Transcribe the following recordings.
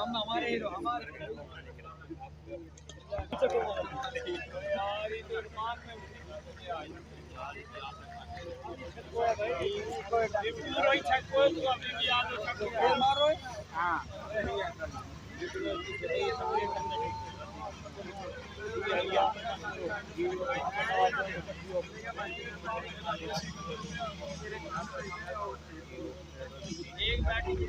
हम हमारे हीरो हमारे एक बैटिंग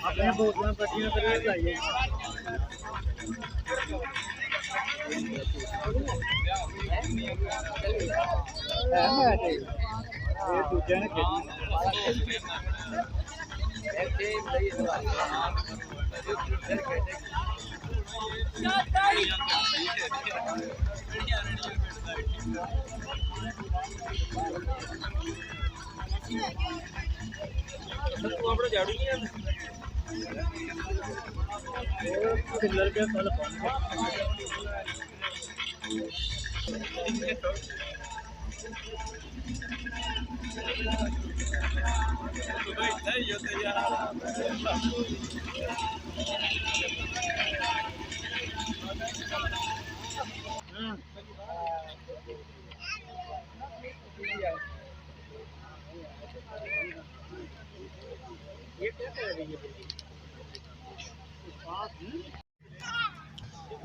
अपने बोतल पट्टियां पर लाइए दूजे ने अपना झाड़ू नहीं है सिल्वर के फल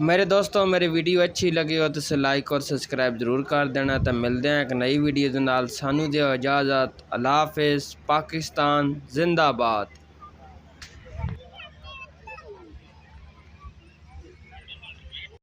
मेरे दोस्तों मेरी वीडियो अच्छी लगी हो तो इसे लाइक और सब्सक्राइब जरूर कर देना। तो मिलते हैं एक नई वीडियो के नाल। सानू दियो इजाज़त। अल्लाह हाफिज़। पाकिस्तान जिंदाबाद।